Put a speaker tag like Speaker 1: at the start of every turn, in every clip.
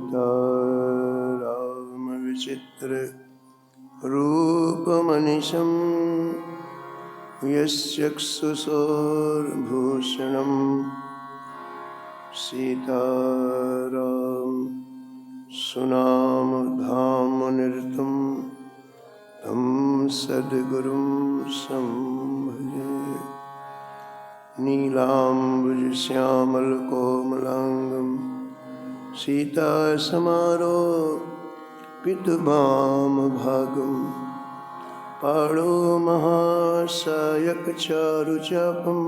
Speaker 1: सीताराम विचित्र रूपमनिशं यश्चक्षुषोर्भूषणं सीताराम सुनामधामनिरतं तं सद्गुरुं संभजे। नीलाम्बुजश्यामलकोमलाङ्गं सीतासमारोपितवामभागं पाणो महासायकचारुचापं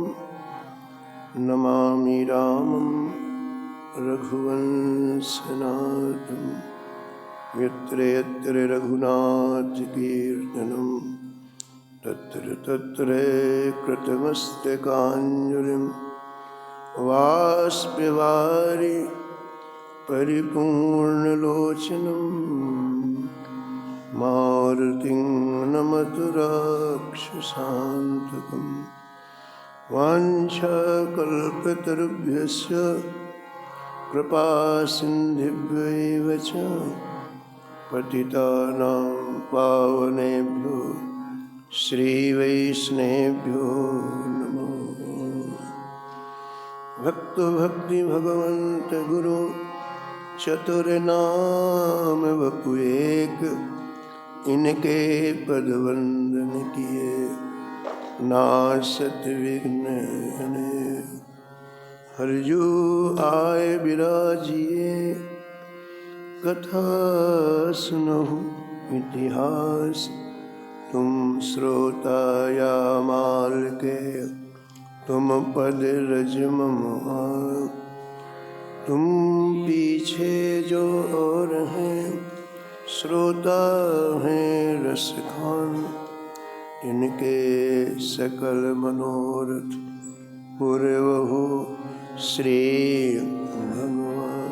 Speaker 1: नमामि रामं रघुवंशनाथं। यत्र यत्र रघुनाथकीर्तनं तत्र तत्र कृतमस्तकाञ्जलिं वाष्पवारि परिपूर्णलोचनं मारुतिं नमत राक्षसान्तकं। वाञ्छाकल्पतरुभ्यश्च कृपासिन्धुभ्यैव च पतितानां पावनेभ्यो श्रीवैष्णवेभ्यो नमो। भक्तो भक्ति भगवन्त गुरु चतुर्नाम वपु एक, इनके पद वंदन किए नासत विघ्न अनेक। हरजू आए विराजिए कथा सुनहु इतिहास, तुम श्रोता या माल के तुम पद रज मम। तुम पीछे जो और हैं श्रोता हैं रस खान, इनके सकल मनोरथ पूरे हो श्री भगवान।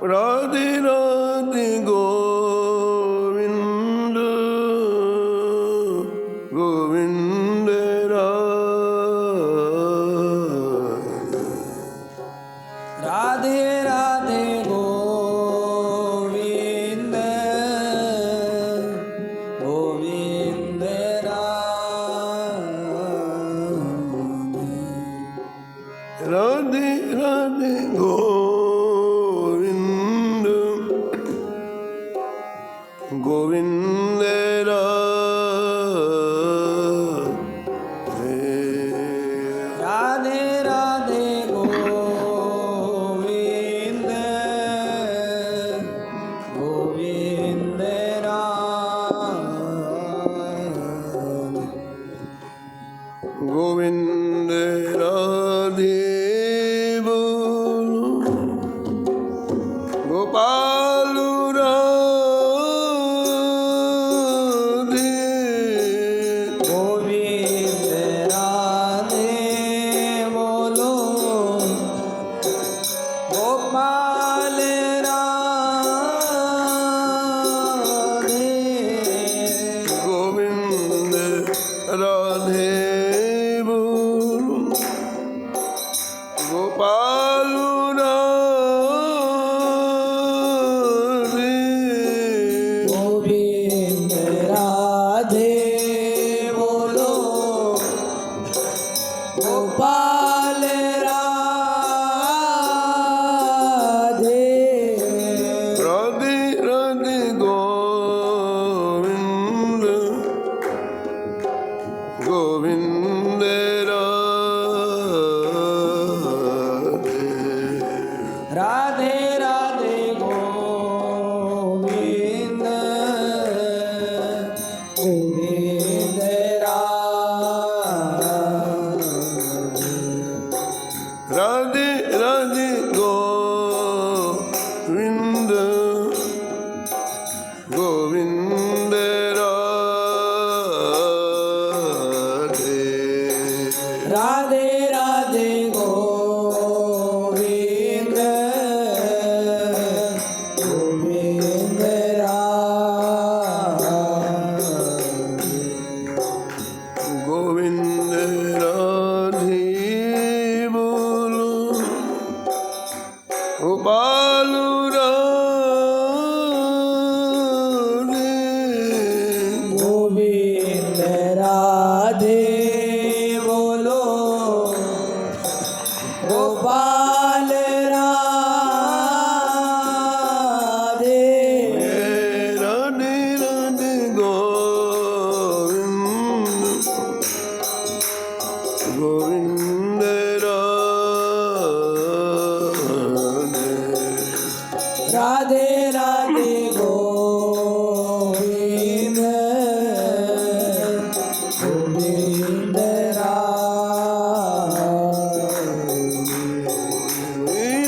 Speaker 1: राधे राधे गोविंद गोविंद
Speaker 2: राधे राधे गोविंद गोविंद
Speaker 1: राधे राधे गोविंद गोविंद
Speaker 2: राधे राधे गोविंद गोविंद
Speaker 1: गोविंद राधे बोलो गोपाल राधे।
Speaker 2: गोविंद राधे बोलो गोपाल राधे।
Speaker 1: गोविंद राधे बोलो गोपाल राधे।
Speaker 2: गोविंद राधे बोलो गोपाल राधे।
Speaker 1: राधे राधे गोविंद गोविंद राधे।
Speaker 2: राधे राधे गोविंद गोविंद
Speaker 1: राधे राधे गोविंद गोविंद राधे।
Speaker 2: राधे राधे गोविंद गोविंद
Speaker 1: गोविंद राधे
Speaker 2: राधे राधे गोविंद गोविंद
Speaker 1: राधे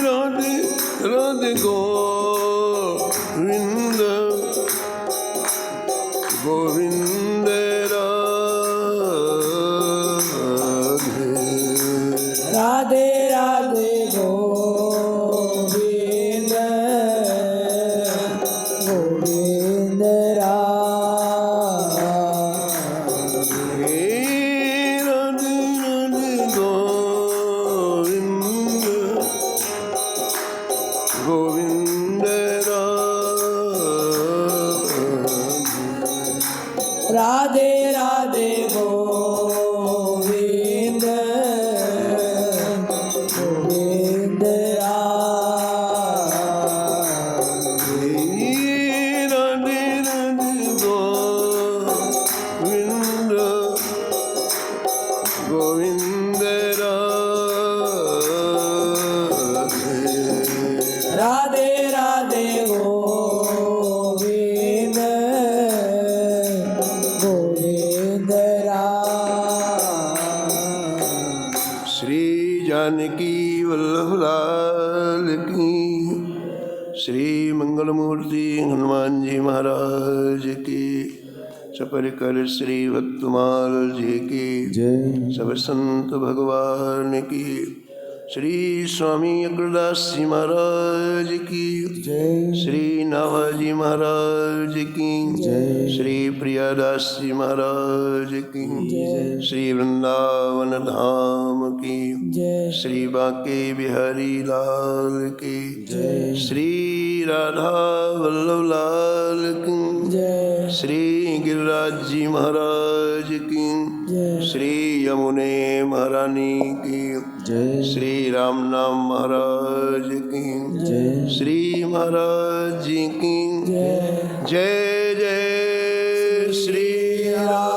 Speaker 1: राधे गोविंद गोविंद
Speaker 2: राधे राधे गोविंद गोविंद राधे राधे गोविंद गोविंद
Speaker 1: गोविंद
Speaker 2: राधे राधे गोविंद गोविंद
Speaker 1: श्री जानकी वल्लभ लाल की, श्री मंगलमूर्ति हनुमान जी महाराज की, सपरिकर श्री भक्तमाल जी की,
Speaker 2: जय।
Speaker 1: सब संत भगवान की, श्री स्वामी अग्रदास जी महाराज की,
Speaker 2: जय।
Speaker 1: श्री नाभाजी महाराज की,
Speaker 2: जय।
Speaker 1: श्री प्रियादास जी महाराज की,
Speaker 2: जय।
Speaker 1: श्री वृंदावन धाम की,
Speaker 2: जय।
Speaker 1: श्री बांके बिहारी लाल की,
Speaker 2: जय।
Speaker 1: श्री राधा वल्लभ लाल की,
Speaker 2: जय।
Speaker 1: श्री गिरिराज जी महाराज की,
Speaker 2: जय।
Speaker 1: श्री यमुने महारानी की,
Speaker 2: जय।
Speaker 1: श्री राम नाम महाराज की,
Speaker 2: जय।
Speaker 1: श्री महाराज जी की,
Speaker 2: जय।
Speaker 1: जय जय श्री राम।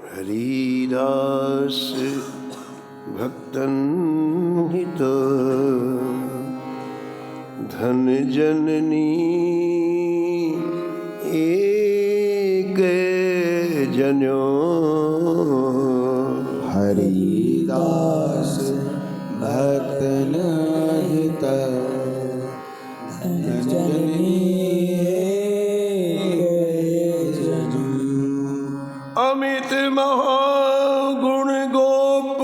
Speaker 1: हरिदास भक्तन हित धन जननी एक जन्यो,
Speaker 2: हरिदास भक्तन हित जननी
Speaker 1: अमित महागुण गोप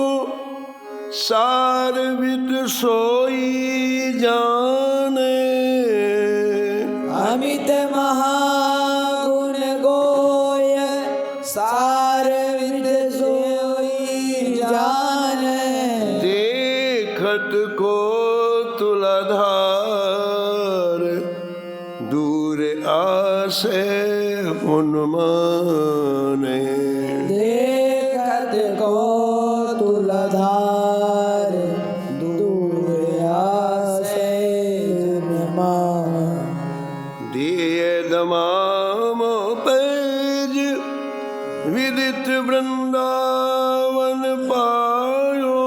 Speaker 1: सारवित सोई जाने,
Speaker 2: अमित महागुण गोय सारविद सोई जान,
Speaker 1: देखत को तुलाधार दूर आसे उन्माने,
Speaker 2: देखत को तुलधार दूर आसे उन्मान,
Speaker 1: दिए दमाम पैज विदित वृंदावन पायो,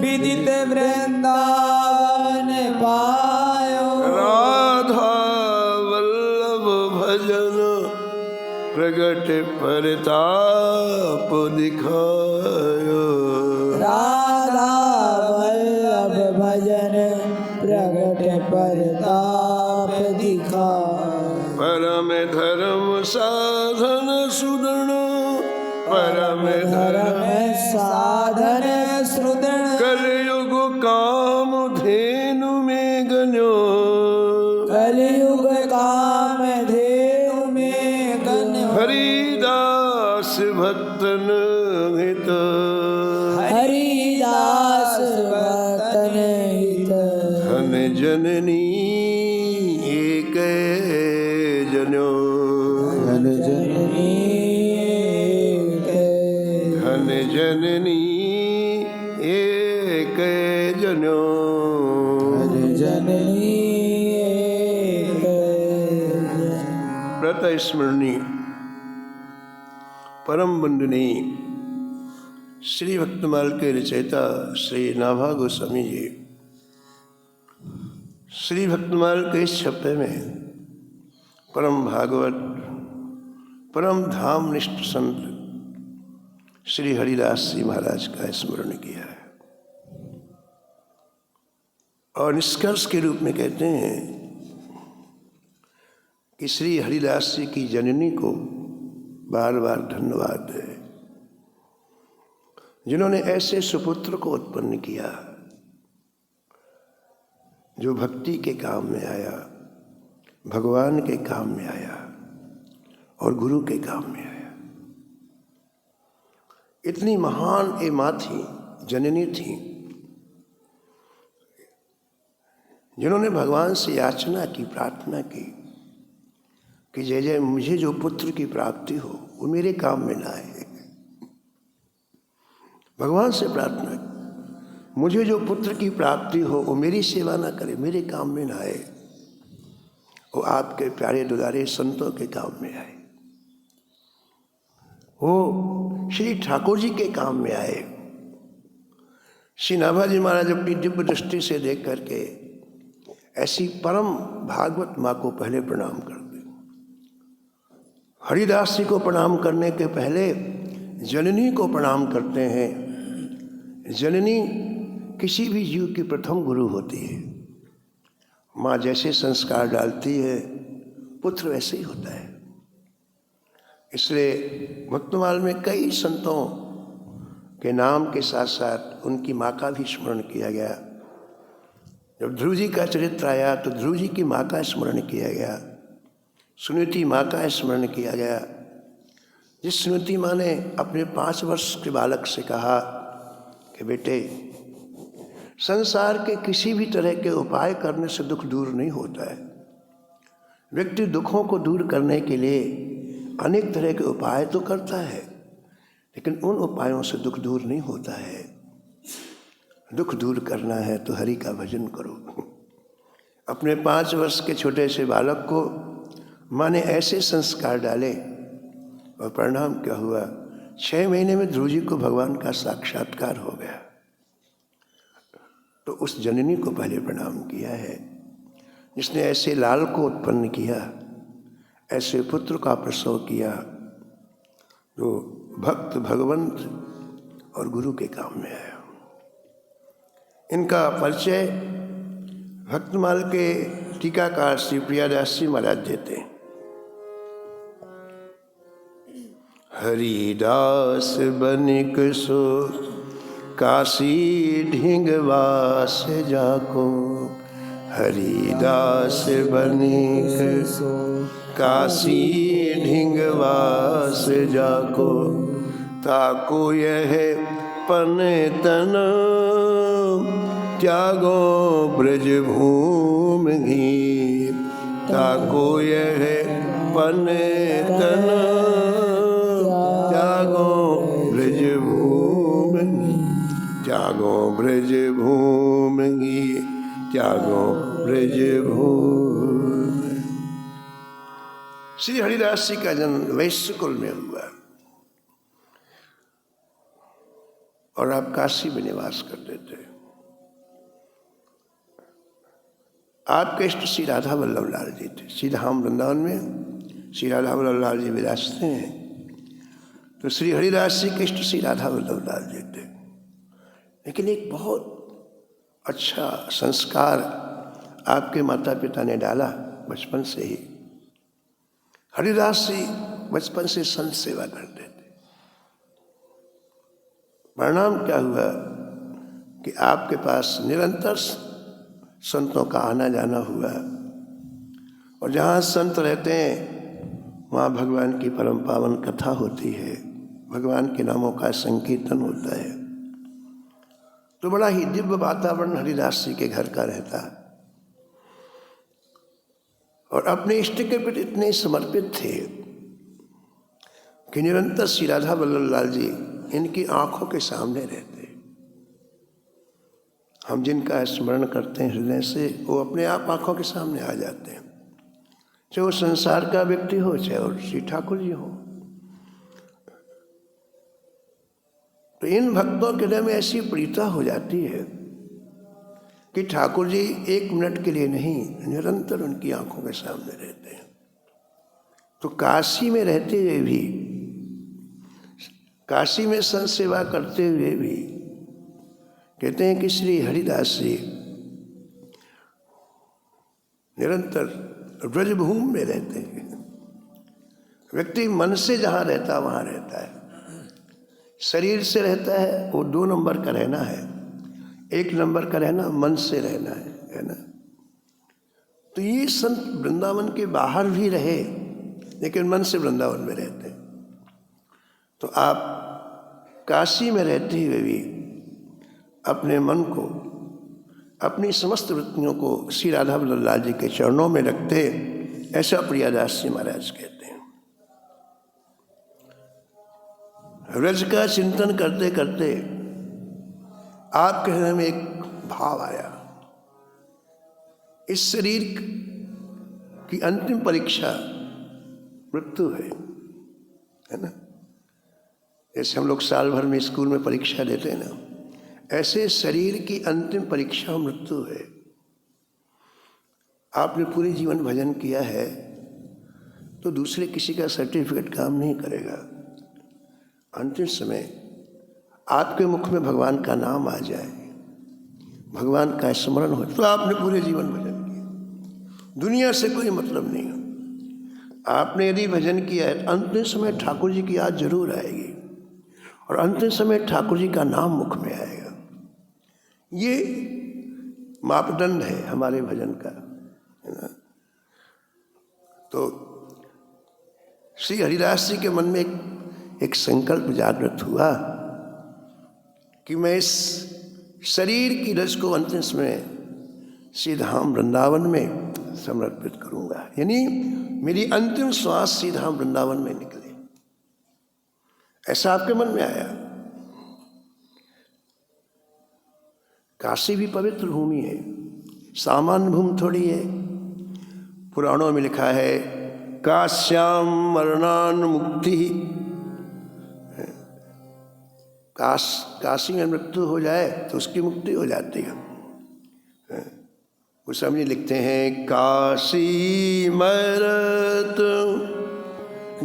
Speaker 2: विदित वृंदावन पायो,
Speaker 1: राधा वल्लभ भजन प्रगट परताप दिखायो,
Speaker 2: राधा वल्लभ भजन प्रगट परताप दिखा,
Speaker 1: परम धर्म साधन सुदृढ़, परम
Speaker 2: धर्म साधन श्रुदण,
Speaker 1: कलयुग काम धेनु में गण्यो,
Speaker 2: कलयुग काम धेनु में गण्यो,
Speaker 1: हरिदास भक्तन हित,
Speaker 2: हरिदास भक्तन हित,
Speaker 1: धन जननी एक जन्यो,
Speaker 2: धन जननी
Speaker 1: जननी एक जनो।
Speaker 2: हरि जननी एक जन।
Speaker 1: प्रतः स्मरणी परम वंदनीय श्री भक्तमाल के रचयिता श्री नाभा गोस्वामी जी श्री भक्तमाल के इस छप्पे में परम भागवत परम धामनिष्ठ संत श्री हरिदास जी महाराज का स्मरण किया है और निष्कर्ष के रूप में कहते हैं कि श्री हरिदास जी की जननी को बार बार धन्यवाद है जिन्होंने ऐसे सुपुत्र को उत्पन्न किया जो भक्ति के काम में आया, भगवान के काम में आया और गुरु के काम में आया। इतनी महान ये माँ थी, जननी थी, जिन्होंने भगवान से याचना की, प्रार्थना की कि जय जय मुझे जो पुत्र की प्राप्ति हो वो मेरे काम में ना आए। भगवान से प्रार्थना की, मुझे जो पुत्र की प्राप्ति हो वो मेरी सेवा ना करे, मेरे काम में ना आए, वो आपके प्यारे दुलारे संतों के काम में आए, वो श्री ठाकुर जी के काम में आए। श्री नाभाजी महाराज अपनी दिव्य दृष्टि से देख करके ऐसी परम भागवत माँ को पहले प्रणाम करते। हरिदास जी को प्रणाम करने के पहले जननी को प्रणाम करते हैं। जननी किसी भी जीव की प्रथम गुरु होती है। माँ जैसे संस्कार डालती है पुत्र वैसे ही होता है। इसलिए भक्तमाल में कई संतों के नाम के साथ साथ उनकी माँ का भी स्मरण किया गया। जब ध्रुव जी का चरित्र आया तो ध्रुव जी की माँ का स्मरण किया गया, सुनीति माँ का स्मरण किया गया। जिस सुनीति माँ ने अपने 5 वर्ष के बालक से कहा कि बेटे संसार के किसी भी तरह के उपाय करने से दुख दूर नहीं होता है। व्यक्ति दुखों को दूर करने के लिए अनेक तरह के उपाय तो करता है, लेकिन उन उपायों से दुख दूर नहीं होता है। दुख दूर करना है तो हरि का भजन करो। अपने 5 वर्ष के छोटे से बालक को माँ ने ऐसे संस्कार डाले और परिणाम क्या हुआ, 6 महीने में ध्रुव जी को भगवान का साक्षात्कार हो गया। तो उस जननी को पहले प्रणाम किया है जिसने ऐसे लाल को उत्पन्न किया, ऐसे पुत्र का प्रसव किया जो भक्त भगवंत और गुरु के काम में आया। इनका परिचय भक्तमाल के टीकाकार श्री प्रियादास जी महाराज देते हैं। हरिदास बनिक सो काशी ढिंगवास जाको। हरिदास बनिक सो काशी ढिंगवास जाको। ताको यह पन तन त्यागो ब्रज भूमि घी। ताको यह पन तन त्यागो ब्रज भूमि। त्यागो ब्रज भूमि घी। त्यागो ब्रज भूमि। श्री हरिदास जी का जन्म वैश्य कुल में हुआ और आप काशी में निवास करते थे। आपके इष्ट श्री राधा वल्लभ लाल जी थे। श्री धाम वृंदावन में श्री राधा वल्लभ लाल जी विराजते हैं, तो श्री हरिदास जी के इष्ट श्री राधा वल्लभ लाल जी थे। लेकिन एक बहुत अच्छा संस्कार आपके माता पिता ने डाला बचपन से ही। हरिदास जी बचपन से संत सेवा करते थे। परिणाम क्या हुआ कि आपके पास निरंतर संतों का आना जाना हुआ और जहाँ संत रहते हैं वहाँ भगवान की परम पावन कथा होती है, भगवान के नामों का संकीर्तन होता है। तो बड़ा ही दिव्य वातावरण हरिदास जी के घर का रहता है और अपने इष्ट के प्रति इतने समर्पित थे कि निरंतर श्री राधा वल्लभ लाल जी इनकी आंखों के सामने रहते। हम जिनका स्मरण करते हैं हृदय से, वो अपने आप आंखों के सामने आ जाते हैं, चाहे वो संसार का व्यक्ति हो, चाहे वो श्री ठाकुर जी हो। तो इन भक्तों के हृदय में ऐसी प्रीता हो जाती है कि ठाकुर जी एक मिनट के लिए नहीं, निरंतर उनकी आंखों के सामने रहते हैं। तो काशी में रहते हुए भी, काशी में संत सेवा करते हुए भी कहते हैं कि श्री हरिदास जी निरंतर ब्रजभूमि में रहते हैं। व्यक्ति मन से जहाँ रहता वहाँ रहता है। शरीर से रहता है वो 2 नंबर का रहना है, 1 नंबर का रहना मन से रहना है ना। तो ये संत वृंदावन के बाहर भी रहे लेकिन मन से वृंदावन में रहते हैं। तो आप काशी में रहते हुए भी अपने मन को, अपनी समस्त वृत्तियों को श्री राधा वल्लभ लाल जी के चरणों में रखते, ऐसा प्रियादास जी महाराज कहते हैं। रज का चिंतन करते करते आपके हृदय में एक भाव आया, इस शरीर की अंतिम परीक्षा मृत्यु है ना। जैसे हम लोग साल भर में स्कूल में परीक्षा देते हैं ना, ऐसे शरीर की अंतिम परीक्षा मृत्यु है। आपने पूरे जीवन भजन किया है तो दूसरे किसी का सर्टिफिकेट काम नहीं करेगा। अंतिम समय आपके मुख में भगवान का नाम आ जाए, भगवान का स्मरण हो, तो आपने पूरे जीवन भजन किया। दुनिया से कोई मतलब नहीं है। आपने यदि भजन किया है तो अंतिम समय ठाकुर जी की याद जरूर आएगी और अंतिम समय ठाकुर जी का नाम मुख में आएगा। ये मापदंड है हमारे भजन का, है ना। तो श्री हरिदास जी के मन में एक संकल्प जागृत हुआ कि मैं इस शरीर की रज को अंतिम समय श्री धाम वृंदावन में समर्पित करूंगा, यानी मेरी अंतिम श्वास श्री धाम वृंदावन में निकले। ऐसा आपके मन में आया। काशी भी पवित्र भूमि है, सामान्य भूमि थोड़ी है। पुराणों में लिखा है काश्याम मरणान मुक्ति, काशी में मृत्यु हो जाए तो उसकी मुक्ति हो जाती है। उस समय लिखते हैं काशी मरत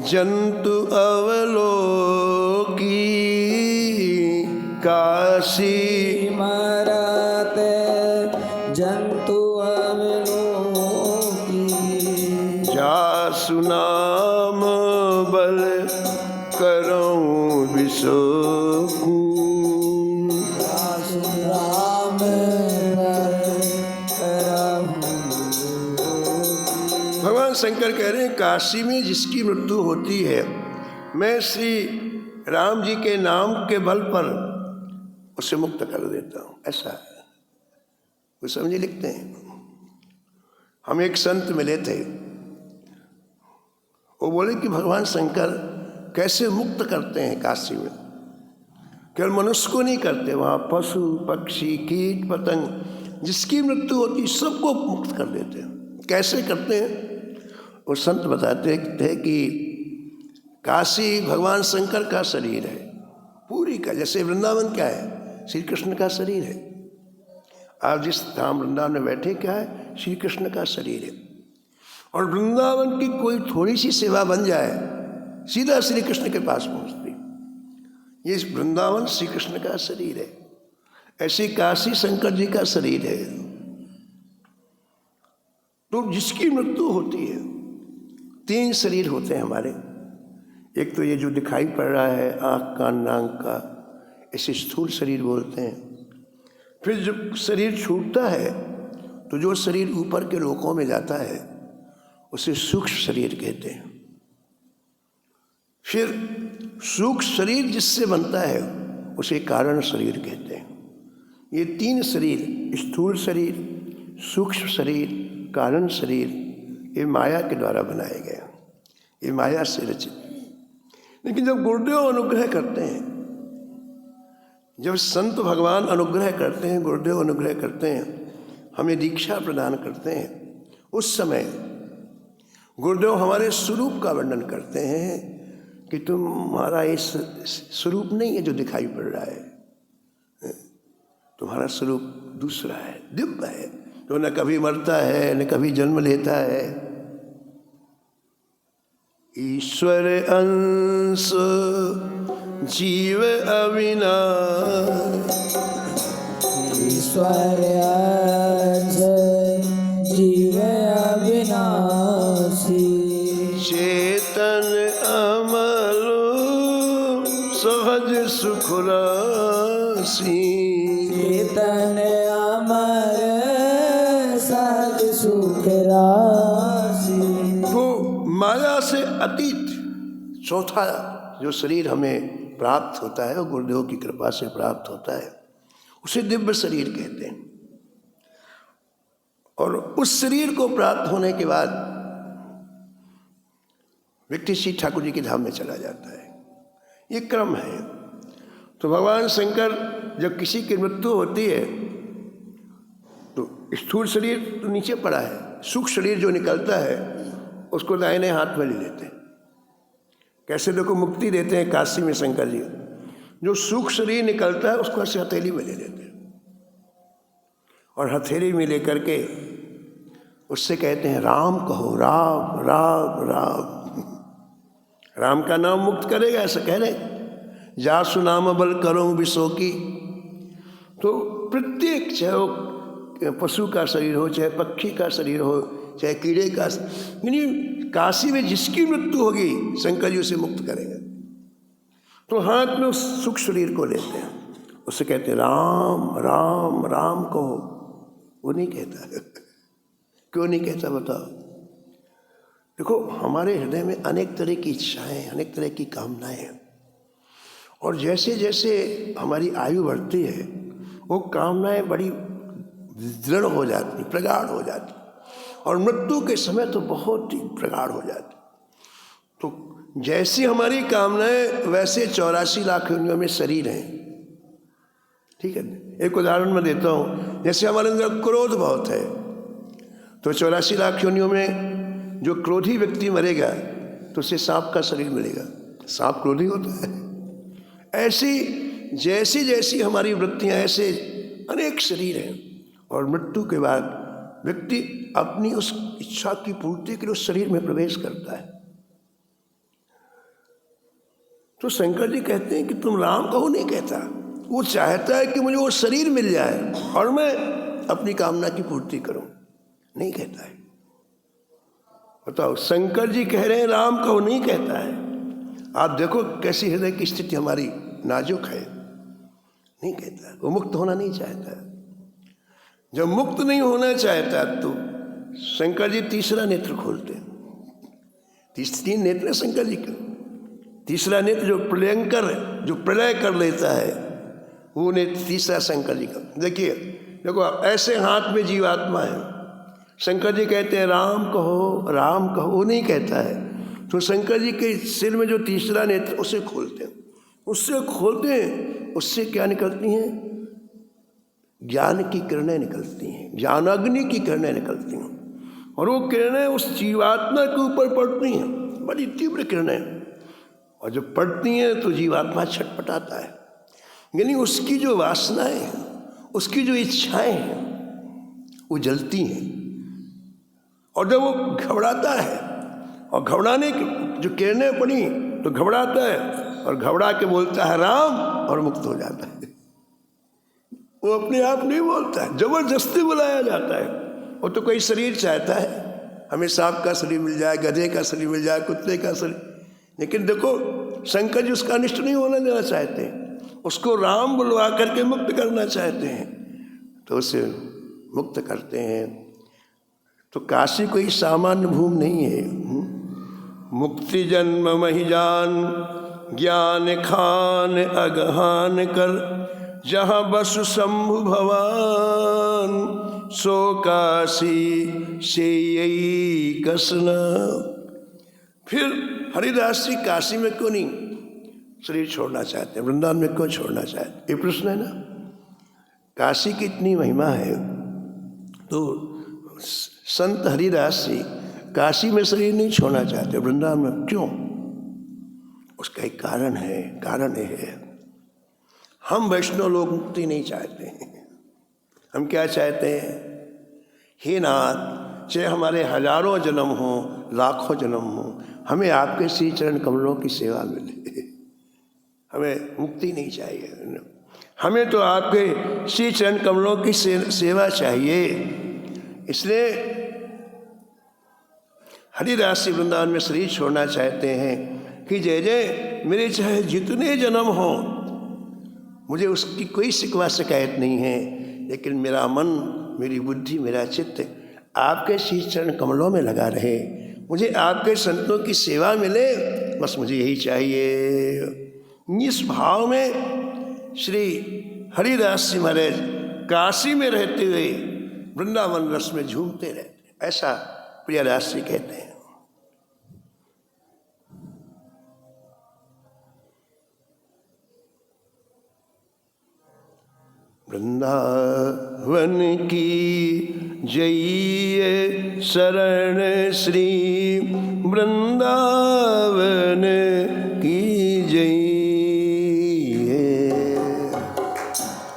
Speaker 1: जंतु अवलोकी, काशी
Speaker 2: मरत जंतु अवलोकी,
Speaker 1: जासु नाम बल करऊं विशोकू,
Speaker 2: जासु राम
Speaker 1: भगवान शंकर कह रहे हैं काशी में जिसकी मृत्यु होती है, मैं श्री राम जी के नाम के बल पर उसे मुक्त कर देता हूँ। ऐसा है, वो समझे लिखते हैं। हम एक संत मिले थे, वो बोले कि भगवान शंकर कैसे मुक्त करते हैं काशी में। केवल मनुष्य को नहीं करते, वहाँ पशु पक्षी कीट पतंग जिसकी मृत्यु होती सबको मुक्त कर देते हैं। कैसे करते हैं वो संत बताते थे कि काशी भगवान शंकर का शरीर है पूरी का, जैसे वृंदावन क्या है श्री कृष्ण का शरीर है। आप जिस धाम वृंदावन में बैठे क्या है श्री कृष्ण का शरीर है। और वृंदावन की कोई थोड़ी सी सेवा बन जाए सीधा श्री कृष्ण के पास पहुंचती। ये वृंदावन श्री कृष्ण का शरीर है, ऐसी काशी शंकर जी का शरीर है। तो जिसकी मृत्यु होती है, 3 शरीर होते हैं हमारे। एक तो ये जो दिखाई पड़ रहा है आँख कान नाक का, इसे स्थूल शरीर बोलते हैं। फिर जब शरीर छूटता है तो जो शरीर ऊपर के लोकों में जाता है उसे सूक्ष्म शरीर कहते हैं। फिर सूक्ष्म शरीर जिससे बनता है उसे कारण शरीर कहते हैं। ये 3 शरीर, स्थूल शरीर, सूक्ष्म शरीर, कारण शरीर, ये माया के द्वारा बनाए गए, ये माया से रचित। लेकिन जब गुरुदेव अनुग्रह करते हैं जब संत भगवान अनुग्रह करते हैं, गुरुदेव अनुग्रह करते हैं, हमें दीक्षा प्रदान करते हैं, उस समय गुरुदेव हमारे स्वरूप का वर्णन करते हैं कि तुम्हारा इस स्वरूप नहीं है जो दिखाई पड़ रहा है, तुम्हारा स्वरूप दूसरा है, दिव्य है, तो न कभी मरता है न कभी जन्म लेता है। ईश्वर अंश जीव अविनाश,
Speaker 2: ईश्वर अंश जीव अविनाशी,
Speaker 1: चेतन अमल सहज सुख राशि,
Speaker 2: चेतन अमर सहज सुख राशि।
Speaker 1: तो माया से अतीत चौथा जो शरीर हमें प्राप्त होता है, वो गुरुदेव की कृपा से प्राप्त होता है, उसे दिव्य शरीर कहते हैं। और उस शरीर को प्राप्त होने के बाद व्यक्ति श्री ठाकुर जी के धाम में चला जाता है। ये क्रम है। तो भगवान शंकर जब किसी की मृत्यु होती है तो स्थूल शरीर तो नीचे पड़ा है, सूक्ष्म शरीर जो निकलता है उसको दाहिने हाथ में ले लेते हैं। कैसे देखो मुक्ति देते हैं काशी में शंकर जी, जो सूक्ष्म शरीर निकलता है उसको ऐसे हथेली में ले लेते हैं और हथेली में लेकर के उससे कहते हैं राम कहो, राम राम राम। राम का नाम मुक्त करेगा ऐसा कह रहे, जासु नाम बल करो विशो की। तो प्रत्येक, चाहे वो पशु का शरीर हो, चाहे पक्षी का शरीर हो, चाहे कीड़े का, यानी काशी में जिसकी मृत्यु होगी शंकर जी उसे मुक्त करेंगे। तो हाथ में उस सूक्ष्म शरीर को लेते हैं, उससे कहते हैं राम राम राम कहो। वो नहीं कहता क्यों नहीं कहता बताओ? देखो हमारे हृदय में अनेक तरह की इच्छाएं, अनेक तरह की कामनाएं हैं, और जैसे जैसे हमारी आयु बढ़ती है वो कामनाएं बड़ी दृढ़ हो जाती, प्रगाढ़ हो जाती, और मृत्यु के समय तो बहुत ही प्रगाढ़ हो जाती। तो जैसी हमारी कामनाएं वैसे 84 लाख योनियों में शरीर हैं। ठीक है, एक उदाहरण मैं देता हूँ। जैसे हमारे अंदर क्रोध बहुत है तो 84 लाख योनियों में जो क्रोधी व्यक्ति मरेगा तो उसे सांप का शरीर मिलेगा, सांप क्रोधी होता है। ऐसी जैसी जैसी हमारी वृत्तियां, ऐसे अनेक शरीर हैं, और मृत्यु के बाद व्यक्ति अपनी उस इच्छा की पूर्ति के लिए उस शरीर में प्रवेश करता है। तो शंकर जी कहते हैं कि तुम राम कहो नहीं कहता, वो चाहता है कि मुझे वो शरीर मिल जाए और मैं अपनी कामना की पूर्ति करूं, नहीं कहता है। बताओ, शंकर जी कह रहे हैं राम कहो, नहीं कहता है। आप देखो कैसी हृदय की स्थिति हमारी नाजुक है, नहीं कहता है। वो मुक्त होना नहीं चाहता है। जब मुक्त नहीं होना चाहता तो शंकर जी तीसरा नेत्र खोलते हैं। 3 नेत्र है शंकर जी का। तीसरा नेत्र जो प्रलयंकर है, जो प्रलय कर लेता है, वो नेत्र तीसरा शंकर जी का। देखिए, देखो ऐसे हाथ में जीवात्मा है, शंकर जी कहते हैं राम कहो, राम कहो, वो नहीं कहता है। तो शंकर जी के सिर में जो तीसरा नेत्र उसे खोलते हैं, उससे खोलते हैं, उससे क्या निकलती हैं? ज्ञान की किरणें निकलती हैं, ज्ञानाग्नि की किरणें निकलती हैं, और वो किरणें उस जीवात्मा के ऊपर पड़ती हैं, बड़ी तीव्र किरणें। और जब पड़ती हैं तो जीवात्मा छटपटाता है, यानी उसकी जो वासनाएं हैं, उसकी जो इच्छाएं हैं, वो जलती हैं। और जब वो घबराता है, और घबराने की जो किरणें पड़ी तो घबराता है, और घबरा के बोलता है राम, और मुक्त हो जाता है। वो अपने आप नहीं बोलता है, जबरदस्ती बुलाया जाता है। वो तो कोई शरीर चाहता है, हमें सांप का शरीर मिल जाए, गधे का शरीर मिल जाए, कुत्ते का शरीर, लेकिन देखो शंकर जी उसका अनिष्ट नहीं होने देना चाहते हैं, उसको राम बुलवा करके मुक्त करना चाहते हैं, तो उसे मुक्त करते हैं। तो काशी कोई सामान्य भूमि नहीं है। मुक्ति जन्म महि जान, ज्ञान खान अगहान कर, जहाँ बसु शंभु भवान, सो काशी से यही कसना। फिर हरिदास जी काशी में क्यों नहीं, शरीर छोड़ना चाहते हैं, वृंदावन में क्यों छोड़ना चाहते? ये प्रश्न है ना। काशी की इतनी महिमा है, तो संत हरिदास जी काशी में शरीर नहीं छोड़ना चाहते, वृंदावन में क्यों? उसका एक कारण है। कारण ये है, हम वैष्णव लोग मुक्ति नहीं चाहते हैं। हम क्या चाहते हैं? हे नाथ, चाहे हमारे हजारों जन्म हो, लाखों जन्म हो, हमें आपके श्री चरण कमलों की सेवा मिले। हमें मुक्ति नहीं चाहिए, हमें तो आपके श्री चरण कमलों की सेवा चाहिए। इसलिए हरिदास जी वृंदावन में शरीर छोड़ना चाहते हैं कि जय जय मेरे चाहे जितने जन्म हो, मुझे उसकी कोई शिकवा शिकायत नहीं है, लेकिन मेरा मन, मेरी बुद्धि, मेरा चित्त आपके श्री चरण कमलों में लगा रहे, मुझे आपके संतों की सेवा मिले, बस मुझे यही चाहिए। इस भाव में श्री हरिदास जी महाराज काशी में रहते हुए वृंदावन रस में झूमते रहते, ऐसा प्रियदास जी कहते हैं। वृंदावन की जय शरण श्री वृंदावन की जय।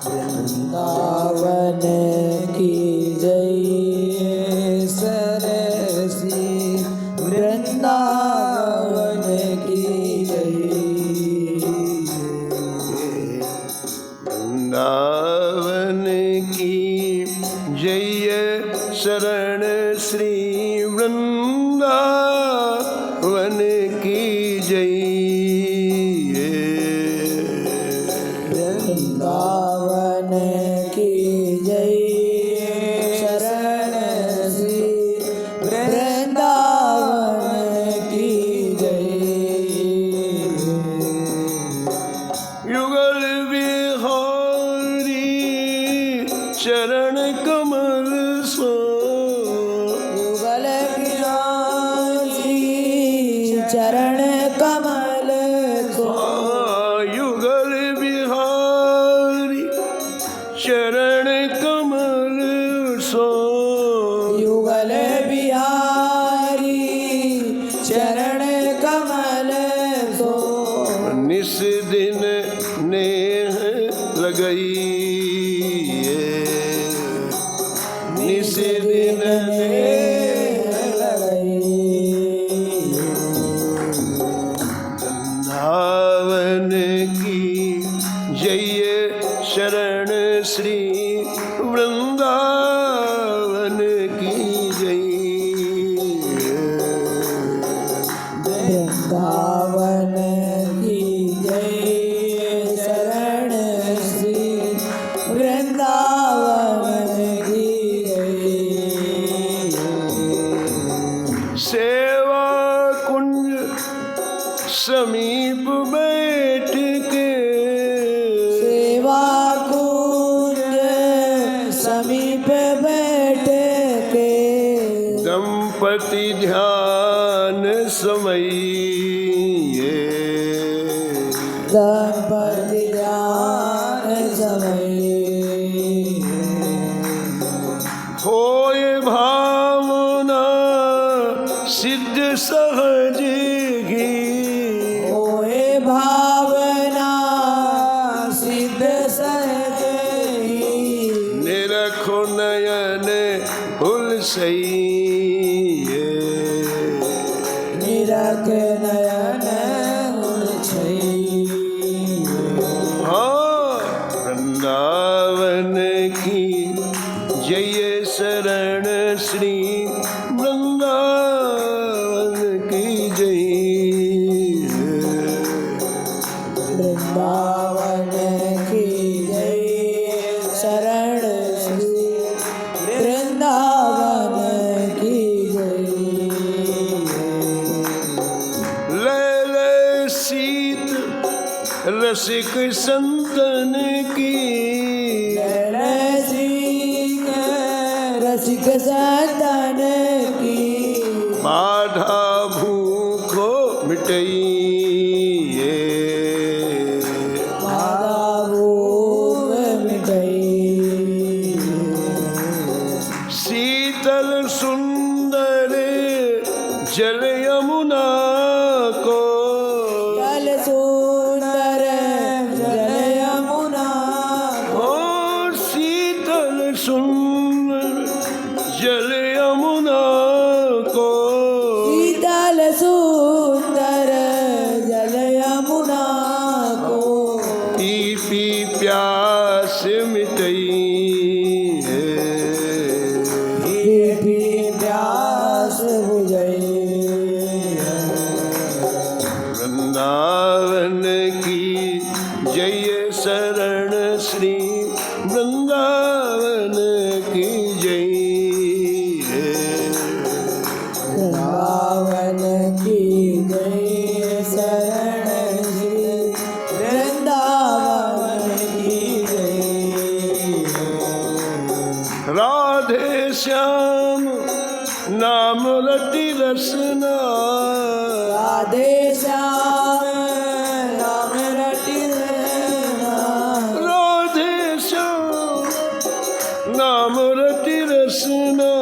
Speaker 2: वृंदावन की जय शरण श्री वृंदावन की जय।
Speaker 1: वृंदावन की जय शरण श्री वृंदावन की जय।
Speaker 2: वृंदावन की जय शरण श्री वृंदावन की जय।
Speaker 1: युगल बिहारी चरण कमल सो,
Speaker 2: युगल बिहारी चरण कमल सो।
Speaker 1: युगल बिहारी चरण कमल सो।
Speaker 2: युगल बिहारी चरण कमल सो।
Speaker 1: निस दिन नेह लगई, निस दिन नेह
Speaker 2: लगई।
Speaker 1: वृंदावन की जय शरण श्री वृंदावन की जय।
Speaker 2: वृंदावन की जय शरण श्री वृंदावन की जय।
Speaker 1: सेवा कुंज समीप बैठ के,
Speaker 2: सेवा कुंज समीप बैठ के।
Speaker 1: दंपति ध्यान समये,
Speaker 2: दंपति ध्यान समय।
Speaker 1: होय भावना सिद्ध सहज घी।
Speaker 2: होए भावना सिद्ध सहज ही।
Speaker 1: निरखो नयन हुलसई,
Speaker 2: निरख नयन उलझई।
Speaker 1: हाँ, वृंदावन की जय शरण श्री वृंदावन की जय।
Speaker 2: वृंदावन की जय शरण श्री वृंदावन की जय।
Speaker 1: लैल सीत रसिक संतन की,
Speaker 2: रसिक संतन की।
Speaker 1: बाधा भूखो मिटई,
Speaker 2: की जय शरण श्री वृंदावन की जय।
Speaker 1: राधे श्याम नाम रति रसना,
Speaker 2: राधे श्याम नाम रटि रसना,
Speaker 1: राधे श्याम नाम रति रसना,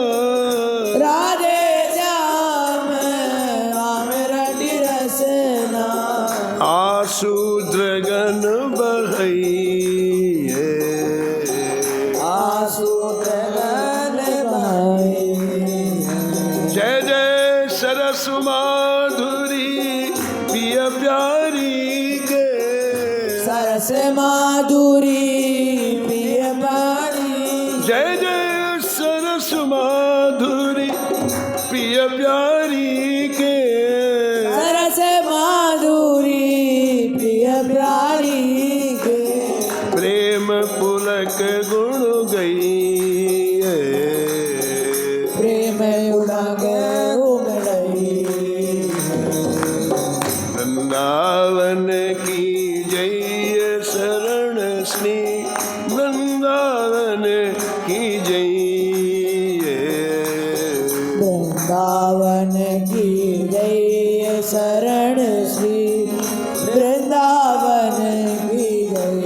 Speaker 2: राधे श्याम नाम रटि रसना,
Speaker 1: आशूद्रगण बहैये,
Speaker 2: आशूद्रगण बहैये।
Speaker 1: जय जय सरस माधुरी प्रिय प्यारी के,
Speaker 2: सरस माधुरी प्रिय प्यारी,
Speaker 1: जय जय सरस माधुरी प्रिय प्यारी के,
Speaker 2: सरस माधुरी प्रिय प्यारी के,
Speaker 1: प्रेम पुलक गुण गई,
Speaker 2: प्रेम उड़ंग उमड़ई।
Speaker 1: वृंदावन की जय शरण श्री वृंदावन की जय,
Speaker 2: वृंदावन की जय शरण श्री वृंदावन की जय।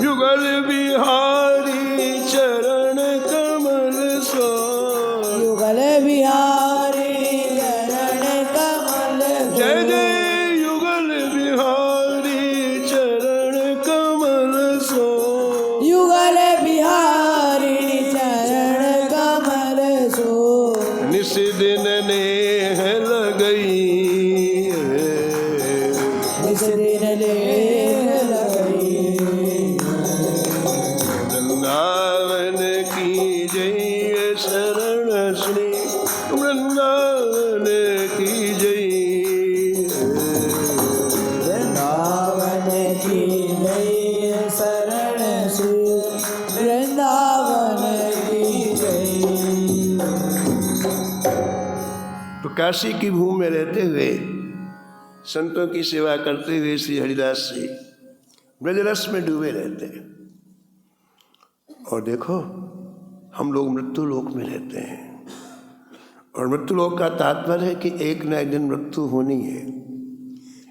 Speaker 1: युगल बिहारी चरण कमल सो,
Speaker 2: युगल बिहारी चरण कमल
Speaker 1: जय जय युगल बिहारी चरण कमल सो,
Speaker 2: युगल बिहारी चरण कमल सो,
Speaker 1: निस दिन नेह लगई,
Speaker 2: निस दिन लेह लगई।
Speaker 1: वृंदावन की जय शरण श्री वृंदावन की जय,
Speaker 2: वृंदावन की जय शरण श्री वृंदावन की जय।
Speaker 1: तो काशी की भूमि में रहते हुए संतों की सेवा करते हुए श्री हरिदास जी ब्रजरस में डूबे रहते हैं। और देखो हम लोग मृत्यु लोक में रहते हैं, और मृत्यु लोक का तात्पर्य है कि एक न एक दिन मृत्यु होनी है।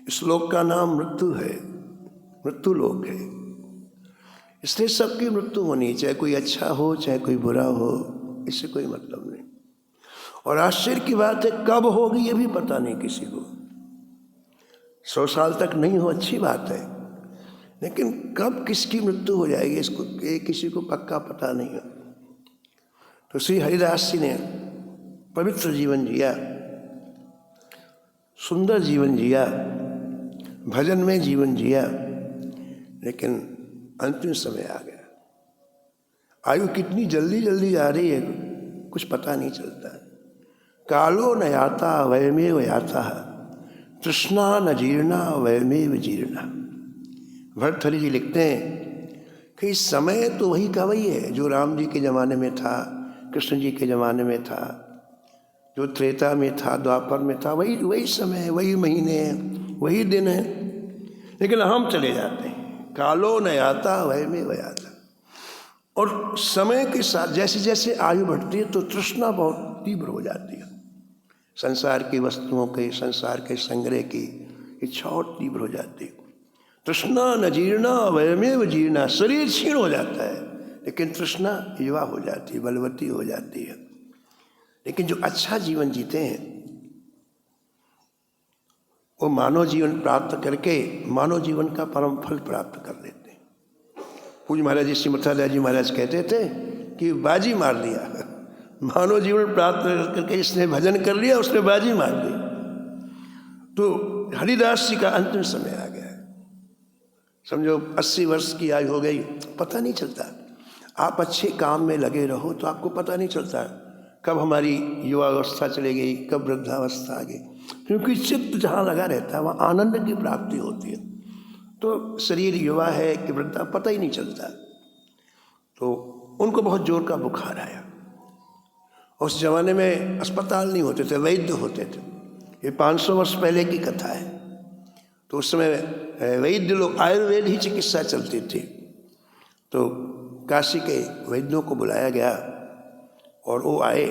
Speaker 1: इस लोक का नाम मृत्यु है, मृत्यु लोक है। इसलिए सबकी मृत्यु होनी, चाहे कोई अच्छा हो चाहे कोई बुरा हो, इससे कोई मतलब नहीं। और आश्चर्य की बात है कब होगी ये भी पता नहीं किसी को। 100 साल तक नहीं हो अच्छी बात है, लेकिन कब किसकी मृत्यु हो जाएगी इसको ये किसी को पक्का पता नहीं है। तो श्री हरिदास जी ने पवित्र जीवन जिया, सुंदर जीवन जिया, भजन में जीवन जिया, लेकिन अंतिम समय आ गया। आयु कितनी जल्दी जल्दी जा रही है कुछ पता नहीं चलता। कालो न याता वयमेव याता, तृष्णा न जीर्णा वयमेव जीर्णा। भर्तृहरि जी लिखते हैं कि समय तो वही का वही है जो राम जी के ज़माने में था, कृष्ण जी के ज़माने में था, जो त्रेता में था, द्वापर में था, वही समय, वही महीने, वही दिन है, लेकिन हम चले जाते हैं। कालो न याता वयमेव याता। और समय के साथ जैसे जैसे आयु बढ़ती है तो तृष्णा बहुत तीव्र हो जाती है। संसार की वस्तुओं के, संसार के संग्रह की इच्छा और तीव्र हो जाती है। तृष्णा न जीर्णा वयमेव जीर्णा। शरीर क्षीण हो जाता है लेकिन तृष्णा युवा हो जाती है, बलवती हो जाती है। लेकिन जो अच्छा जीवन जीते हैं वो मानव जीवन प्राप्त करके मानव जीवन का परम फल प्राप्त कर लेते हैं। पूज्य महाराज जी श्रीमथादास जी महाराज कहते थे कि बाजी मार लिया, मानव जीवन प्राप्त करके इसने भजन कर लिया, उसने बाजी मार ली। तो हरिदास जी का अंतिम समय आ गया। समझो 80 वर्ष की आयु हो गई, पता नहीं चलता। आप अच्छे काम में लगे रहो तो आपको पता नहीं चलता कब हमारी युवावस्था चली गई, कब वृद्धावस्था आ गई, क्योंकि चित्त जहाँ लगा रहता है वहाँ आनंद की प्राप्ति होती है। तो शरीर युवा है कि वृद्धा पता ही नहीं चलता। तो उनको बहुत जोर का बुखार आया उस जमाने में अस्पताल नहीं होते थे, वैद्य होते थे। ये 500 वर्ष पहले की कथा है। तो उस समय वैद्य लोग, आयुर्वेद ही चिकित्सा चलती थी। तो काशी के वैद्यों को बुलाया गया और वो आए,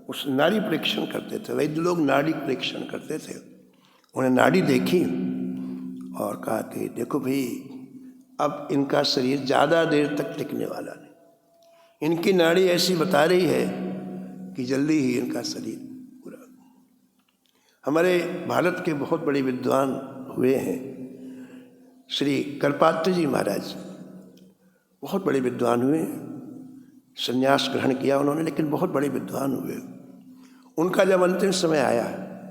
Speaker 1: उस नाड़ी परीक्षण करते थे। वैद्य लोग नाड़ी परीक्षण करते थे। उन्हें नाड़ी देखी और कहा कि देखो भाई, अब इनका शरीर ज़्यादा देर तक टिकने वाला नहीं। इनकी नाड़ी ऐसी बता रही है कि जल्दी ही इनका शरीर पूरा। हमारे भारत के बहुत बड़े विद्वान हुए हैं, श्री करपात्र जी महाराज, बहुत बड़े विद्वान हुए। संन्यास ग्रहण किया उन्होंने, लेकिन बहुत बड़े विद्वान हुए। उनका जब अंतिम समय आया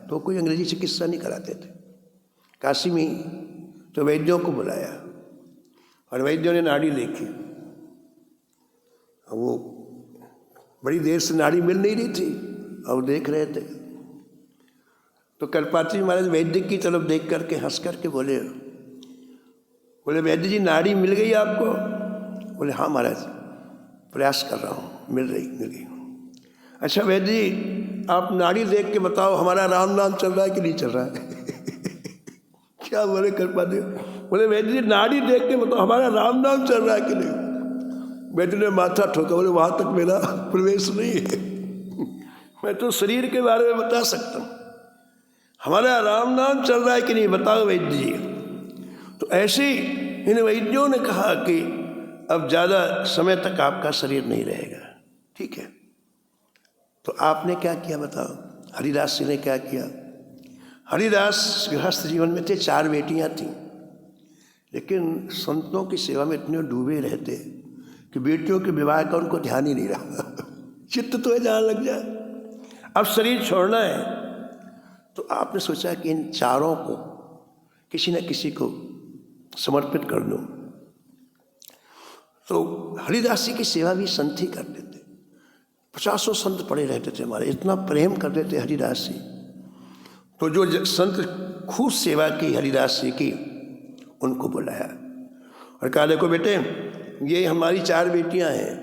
Speaker 1: तो कोई अंग्रेजी चिकित्सा नहीं कराते थे काशी में, तो वैद्यों को बुलाया और वैद्यों ने नाड़ी देखी। वो बड़ी देर से नाड़ी मिल नहीं रही थी और देख रहे थे। तो करपात्री महाराज वैद्य की तरफ देख करके हंस करके बोले वैद्य जी, नाड़ी मिल गई आपको? बोले हाँ महाराज, प्रयास कर रहा हूँ, मिल गई। अच्छा वैद्य जी, आप नाड़ी देख के बताओ हमारा राम नाम चल रहा है कि नहीं चल रहा है? क्या बोले करपात्री? बोले वैद्य जी, नाड़ी देख के बताओ हमारा राम नाम चल रहा है कि नहीं? वैद्य ने माथा ठोका, बोले वहाँ तक मेरा प्रवेश नहीं है। मैं तो शरीर के बारे में बता सकता हूँ, हमारा राम नाम चल रहा है कि नहीं, बताओ वैद्य जी। तो ऐसे इन वैद्यों ने कहा कि अब ज़्यादा समय तक आपका शरीर नहीं रहेगा, ठीक है। तो आपने क्या किया बताओ? हरिदास जी ने क्या किया? हरिदास गृहस्थ जीवन में थे, 4 बेटियां थीं, लेकिन संतों की सेवा में इतने डूबे रहते कि बेटियों के विवाह का उनको ध्यान ही नहीं रहा। चित्त तो है जहाँ लग जाए। अब शरीर छोड़ना है, तो आपने सोचा कि इन 4 को किसी न किसी को समर्पित कर दूं। तो हरिदास जी की सेवा भी संत ही करते थे। 50 संत पड़े रहते थे हमारे, इतना प्रेम करते थे हरिदास जी। तो जो संत खूब सेवा की हरिदास जी की, उनको बुलाया और कहा देखो बेटे, ये हमारी 4 बेटियां हैं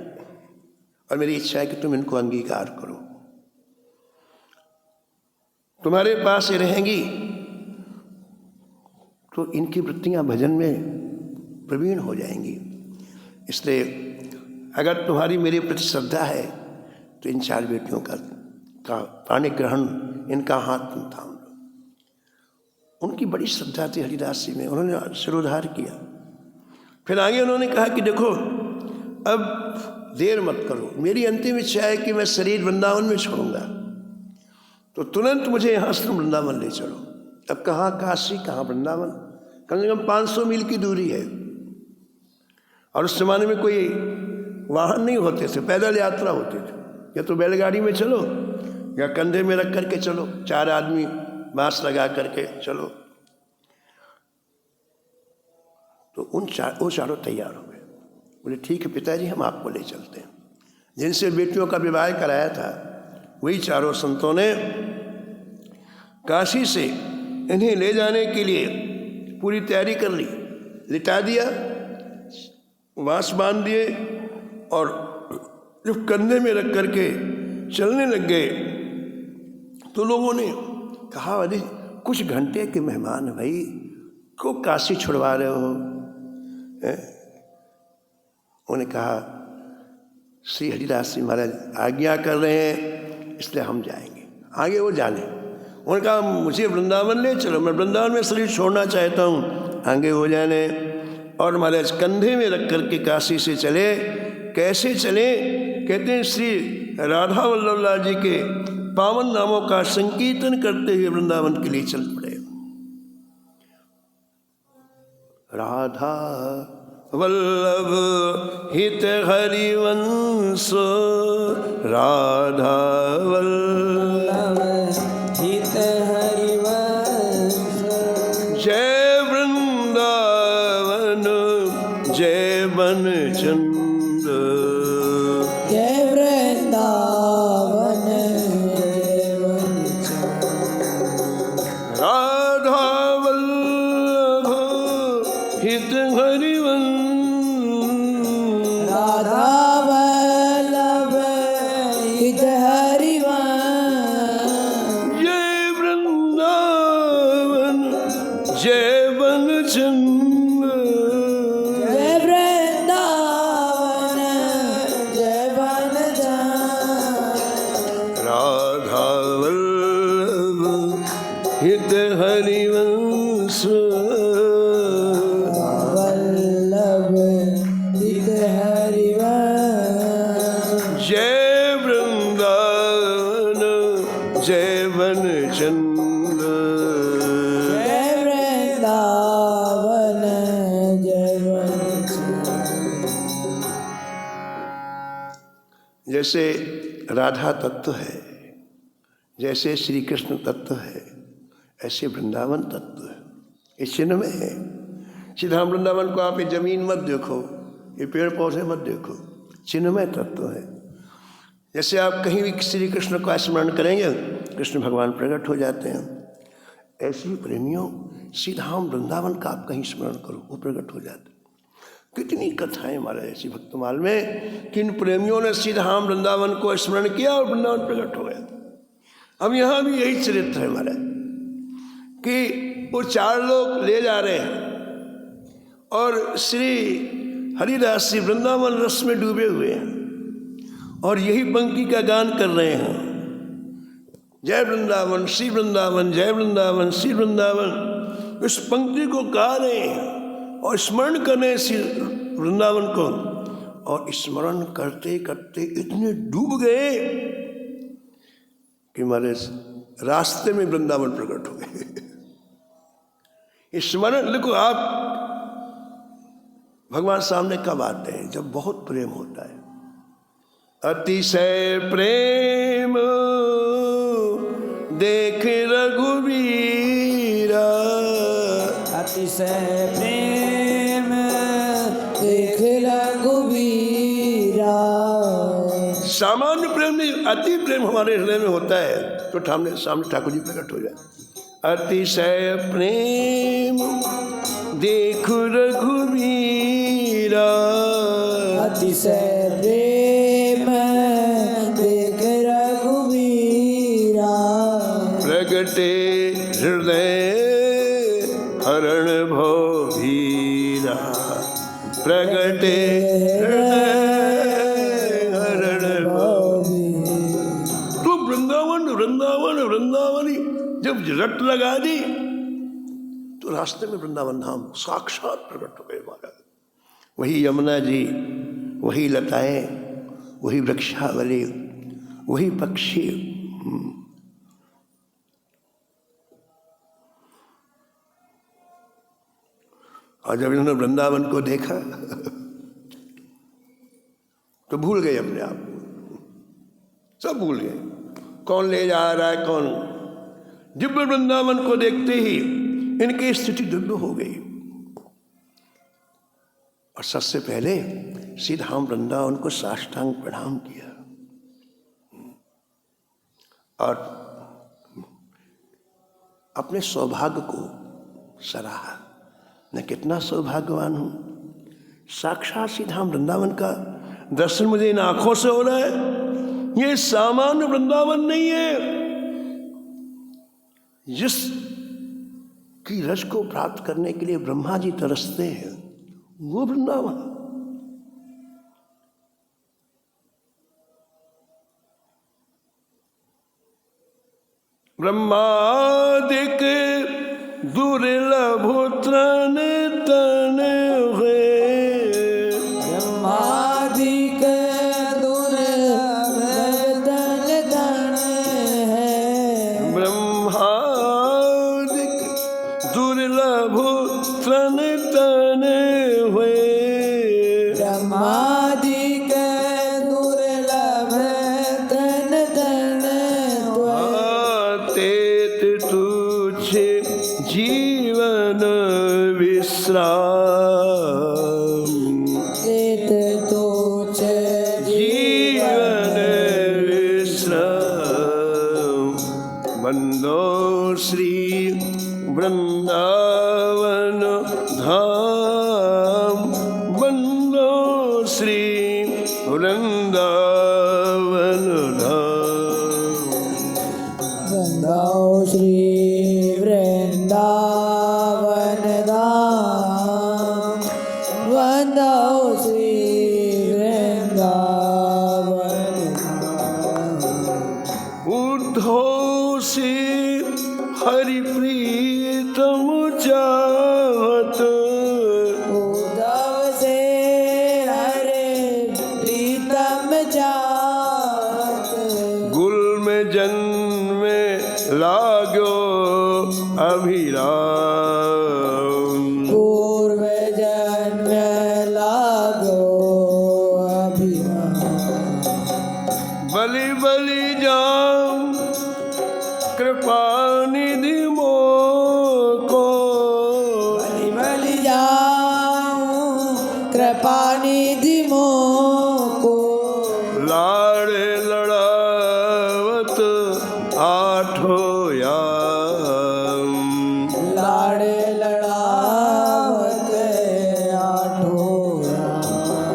Speaker 1: और मेरी इच्छा है कि तुम इनको अंगीकार करो, तुम्हारे पास ये रहेंगी तो इनकी वृत्तियां भजन में प्रवीण हो जाएंगी। इसलिए अगर तुम्हारी मेरे प्रति श्रद्धा है तो इन 4 बेटियों का पाणी ग्रहण, इनका हाथ तुम थाम लो। उनकी बड़ी श्रद्धा थी हरिदास जी में, उन्होंने सिरोधार किया। फिर आगे उन्होंने कहा कि देखो, अब देर मत करो, मेरी अंतिम इच्छा है कि मैं शरीर वृंदावन में छोड़ूंगा, तो तुरंत मुझे यहाँ से वृंदावन ले चलो। अब कहाँ काशी, कहाँ वृंदावन, कम से कम 500 मील की दूरी है। और उस जमाने में कोई वाहन नहीं होते थे, पैदल यात्रा होती थी। या तो बैलगाड़ी में चलो या कंधे में रख करके चलो, 4 आदमी बांस लगा करके चलो। तो वो चारों तैयार हो गए। बोले ठीक है पिताजी, हम आपको ले चलते हैं। जिनसे बेटियों का विवाह कराया था वही 4 संतों ने काशी से इन्हें ले जाने के लिए पूरी तैयारी कर ली। लिटा दिया, बांस बांध दिए और जब कंधे में रख करके चलने लग गए तो लोगों ने कहा अरे कुछ घंटे के मेहमान भाई, को काशी छुड़वा रहे हो? उन्होंने कहा श्री हरिदास जी महाराज आज्ञा कर रहे हैं, इसलिए हम जाएंगे। आगे वो जाने। उन्होंने कहा मुझे वृंदावन ले चलो, मैं वृंदावन में शरीर छोड़ना चाहता हूँ। आगे हो जाने और महाराज कंधे में रख करके काशी से चले। कैसे चले? कहते हैं श्री राधा वल्लभ लाल जी के पावन नामों का संकीर्तन करते हुए वृंदावन के लिए चल पड़े। राधा वल्लभ हित हरिवंश, राधा वल्लभ
Speaker 2: हित हरिवंश,
Speaker 1: जय वृंदावन जय बनचंद,
Speaker 2: जय वृंदावन जय बनचंद,
Speaker 1: राधा वल्लभ हित हरिवंश,
Speaker 2: राधा वल्लभ हित हरिवंश,
Speaker 1: हित हरिवंश
Speaker 2: वल्लभ हित हरिवंश।
Speaker 1: जय वृंदावन जय वन चंद
Speaker 2: जय वृंदावन जय वन चंद।
Speaker 1: जैसे राधा तत्व है, जैसे श्री कृष्ण तत्व है, ऐसे वृंदावन तत्व है। ये चिन्ह में है। सीधा वृंदावन को आप ये जमीन मत देखो, ये पेड़ पौधे मत देखो, चिन्हमय तत्व है। जैसे आप कहीं भी श्री कृष्ण का स्मरण करेंगे, कृष्ण भगवान प्रकट हो जाते हैं। ऐसे ही प्रेमियों, सीधा वृंदावन का आप कहीं स्मरण करो, वो प्रकट हो जाते हैं। कितनी कथाएं हमारे ऐसी भक्तमाल में, किन प्रेमियों ने सीधा वृंदावन को स्मरण किया और वृंदावन प्रकट हो गया। अब यहाँ भी यही चरित्र है हमारा कि वो चार लोग ले जा रहे हैं और श्री हरिदास जी वृंदावन रस में डूबे हुए हैं और यही पंक्ति का गान कर रहे हैं, जय वृंदावन श्री वृंदावन, जय वृंदावन श्री वृंदावन। इस पंक्ति को गा रहे हैं और स्मरण कर रहे हैं श्री वृंदावन को, और स्मरण करते करते इतने डूब गए कि हमारे रास्ते में वृंदावन प्रकट हो गए। स्मरण लिखो आप, भगवान सामने कब आते हैं? जब बहुत प्रेम होता है। अतिशय प्रेम देख रघुवीरा,
Speaker 2: अतिशय प्रेम देख रघुवीरा।
Speaker 1: सामान्य प्रेम नहीं, अति प्रेम हमारे हृदय में होता है तो सामने ठाकुर जी प्रकट हो जाए। अतिशय प्रेम देख रघुवीरा,
Speaker 2: अतिशय प्रेम देख रघुवीरा।
Speaker 1: प्रगटे हृदय हरण भोगीरा, प्रगटे हृदय हरण भोगीरा। तो वृंदावन वृंदावन वृंदावनी जब रट लगा दी तो रास्ते में वृंदावन धाम साक्षात प्रकट हो गए महाराज। वही यमुना जी, वही लताएं, वही वृक्षावली, वही पक्षी। और जब इन्होंने वृंदावन को देखा तो भूल गए अपने आप को, सब भूल गए कौन ले जा रहा है कौन। दिव्य वृंदावन को देखते ही इनकी स्थिति दिव्य हो गई और सबसे पहले सीधा वृंदावन को साष्टांग प्रणाम किया और अपने सौभाग्य को सराहा। मैं कितना सौभाग्यवान हूं, साक्षात सीधा वृंदावन का दर्शन मुझे इन आंखों से हो रहा है। ये सामान्य वृंदावन नहीं है, जिस की रस को प्राप्त करने के लिए ब्रह्मा जी तरसते हैं, वो वृंदावन। ब्रह्मादिक दुर्लभ तन तन हुए,
Speaker 2: ब्रह्मादिक दुर्लभ तन तन है।
Speaker 1: ब्रह्मादिक दुर्लभ तन तन हुए,
Speaker 2: ब्रह्मादिक दुर्लभ तन तन
Speaker 1: तेत तुझ जीवन विश्राम,
Speaker 2: तेत तुझ
Speaker 1: जीवन विश्राम। बंदो श्री वृंदावन धाम, बंदो श्री वृंदावन धाम।
Speaker 2: वंदो श्री वृंदावन धाम, वंदो श्री वृंदावन धाम।
Speaker 1: ऊर्ध्व से हरि प्रीतम चाहत,
Speaker 2: उद्धव से हरे प्रीतम चाहत,
Speaker 1: गुल में जन्म लाग्यो अभिराम,
Speaker 2: पूर्व जन्म लागो अभिराम,
Speaker 1: बलि बलि जाम कृपा निधि मोको,
Speaker 2: बलि बलि जाऊं कृपा निधि मोको,
Speaker 1: लाड़ लड़ावत आठो याम,
Speaker 2: लाड़े लड़ावत आठो याम,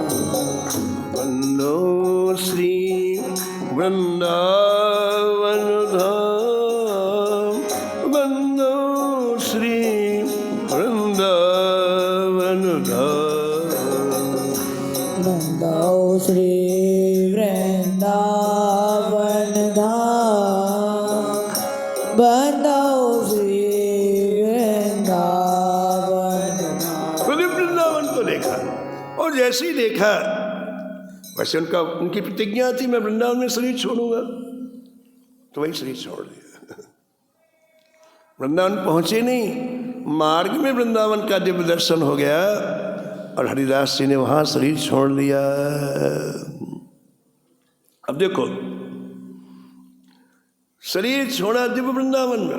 Speaker 1: वंदो श्री वृंदावन धाम, वंदो श्री वृंदावन धाम,
Speaker 2: वंदो श्री वृंदावन धाम, वंदो श्री वृंदावन धाम।
Speaker 1: खुद वृंदावन को देखा और जैसे ही देखा वैसे उनकी प्रतिज्ञा थी मैं वृंदावन में शरीर छोड़ूंगा, तो वही शरीर छोड़ दिया। वृंदावन पहुंचे नहीं, मार्ग में वृंदावन का दिव्य दर्शन हो गया और हरिदास जी ने वहां शरीर छोड़ लिया। अब देखो, शरीर छोड़ा दिव्य वृंदावन में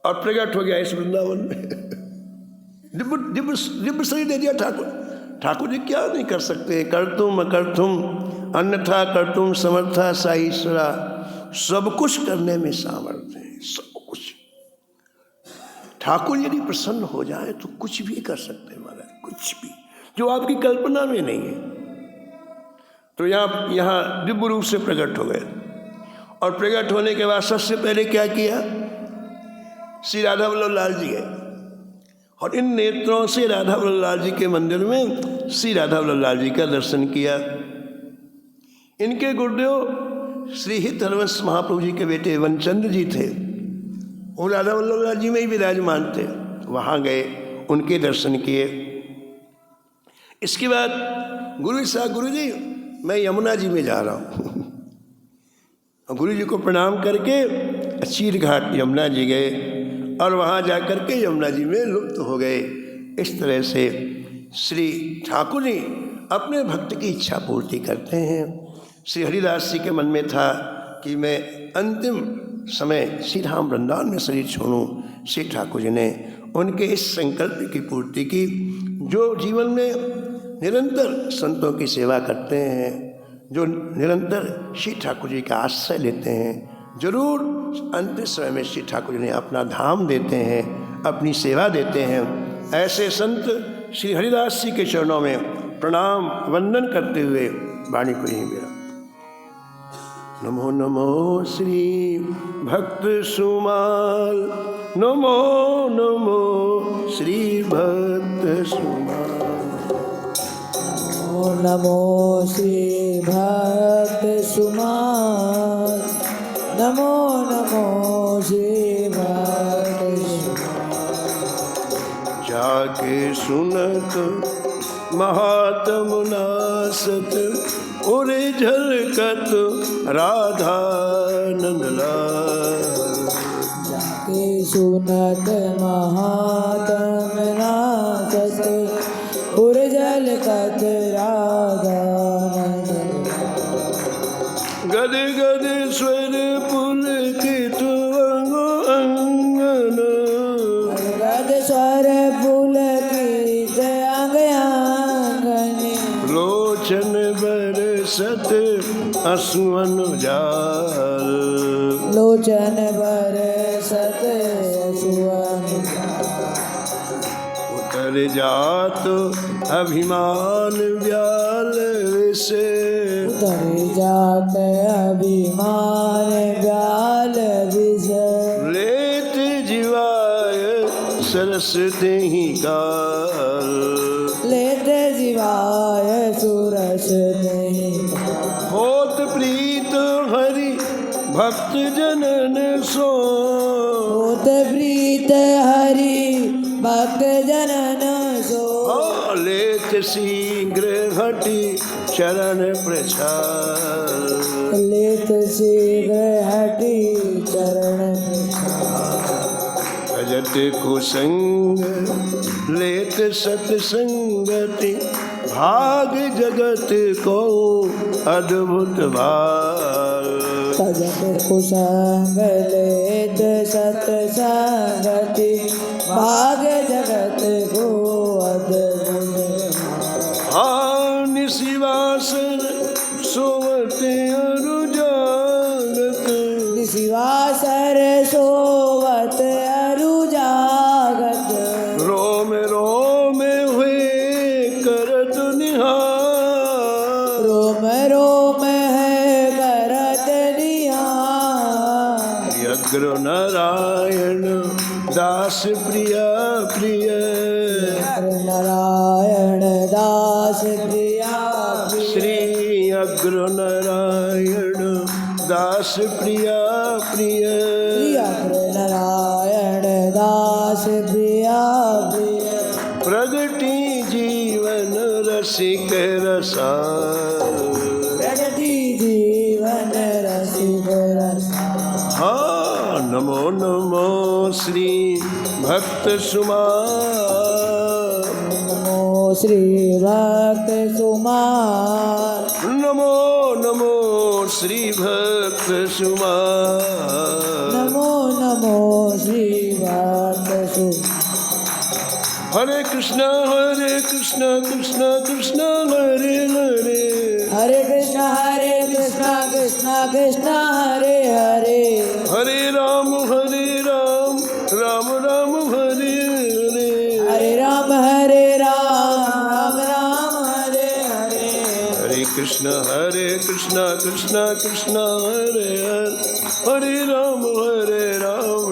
Speaker 1: और प्रकट हो गया इस वृंदावन में। दिव्य शरीर दे दिया ठाकुर। ठाकुर जी क्या नहीं कर सकते, करतुम अकर्तुम अन्यथा कर्तुम समर्था सा ईश्वरा, सब कुछ करने में सामर्थ्य है, सब कुछ। ठाकुर यदि प्रसन्न हो जाए तो कुछ भी कर सकते हैं महाराज, कुछ भी जो आपकी कल्पना में नहीं है। तो यहाँ दिव्य रूप से प्रकट हो गए और प्रकट होने के बाद सबसे पहले क्या किया, श्री राधा वल्लभ लाल जी गए और इन नेत्रों से राधा वल्लभ लाल जी के मंदिर में श्री राधा वल्लभ लाल जी का दर्शन किया। इनके गुरुदेव श्री हित हरवंश महाप्रभु जी के बेटे वनचंद्र जी थे, वो राधा वल्लभ लाल जी में ही विराजमान थे। वहाँ गए, उनके दर्शन किए। इसके बाद गुरु साहब, गुरु जी मैं यमुना जी में जा रहा हूँ। गुरु जी को प्रणाम करके चीर घाट यमुना जी गए और वहाँ जा कर के यमुना जी में लुप्त हो गए। इस तरह से श्री ठाकुर जी अपने भक्त की इच्छा पूर्ति करते हैं। श्री हरिदास जी के मन में था कि मैं अंतिम समय श्री राम वृंदावन में शरीर छोड़ूं। श्री ठाकुर जी ने उनके इस संकल्प की पूर्ति की। जो जीवन में निरंतर संतों की सेवा करते हैं, जो निरंतर श्री ठाकुर जी का आश्रय लेते हैं, जरूर अंतिम समय में श्री ठाकुर जी ने अपना धाम देते हैं, अपनी सेवा देते हैं। ऐसे संत श्री हरिदास जी के चरणों में प्रणाम वंदन करते हुए वाणी को यहीं मेरा नमो नमो श्री भक्त सुमाल, नमो नमो श्री भक्त सुमाल,
Speaker 2: नमो नमो श्री भक्त सुमाल, नमो नमो श्री भक्त सुमाल।
Speaker 1: जाके सुनत महात्म नासत उरे झलकत राधा नंदलाल,
Speaker 2: जाके सुनत महात्म नासत उरे झलकत राधा नंदलाल।
Speaker 1: गद गद स्वर पुलकित अंगन,
Speaker 2: गद स्वर पुलकित अंग आंगन,
Speaker 1: लोचन बरसत असुवन जाल,
Speaker 2: लोचन बरसत असुवन
Speaker 1: उतर जात अभिमान व्याल से,
Speaker 2: उतर जात अभिमान व्याल विष,
Speaker 1: लेत जीवाय सरस देहि काल,
Speaker 2: लेत जीवाय सुरस नहीं,
Speaker 1: होत प्रीत हरि भक्त जनन सो
Speaker 2: होत प्रीत हरि भक्त जनन सो
Speaker 1: लेत शीघ्र हटि चरण प्रसाद
Speaker 2: लेत शीघ्र हटि चरण
Speaker 1: भजत कुसंग लेत सत्संगति भाग जगत को अद्भुत भाग
Speaker 2: भजत कुसंग लेत सत्संगति भाग जगत को अद्भुत
Speaker 1: निशिवासन सोवत अरु जागत
Speaker 2: निशिवासर सोवत अरु जागत
Speaker 1: रोम रोम हुए करत निहार
Speaker 2: रोम रोम है करत निहार
Speaker 1: अग्र नारायण दास प्रिया प्रिय
Speaker 2: नारायण दास प्रिया
Speaker 1: श्री अग्र नारायण दास प्रिया प्रिय
Speaker 2: नारायण दास प्रिया प्रिय
Speaker 1: प्रगति जीवन रसिक रसा
Speaker 2: प्रगति जीवन रसिक रसा
Speaker 1: नमो नमो श्री भक्त सुमार
Speaker 2: नमो श्री भक्त सुमार
Speaker 1: नमो नमो श्री भक्त सुमार
Speaker 2: नमो नमो श्री भक्त सुमार
Speaker 1: हरे कृष्णा कृष्ण कृष्ण हरे हरे
Speaker 2: हरे कृष्ण कृष्ण कृष्ण हरे हरे
Speaker 1: हरे राम राम राम हरे हरे
Speaker 2: हरे राम राम राम हरे हरे
Speaker 1: हरे कृष्ण कृष्ण कृष्ण हरे हरे हरे राम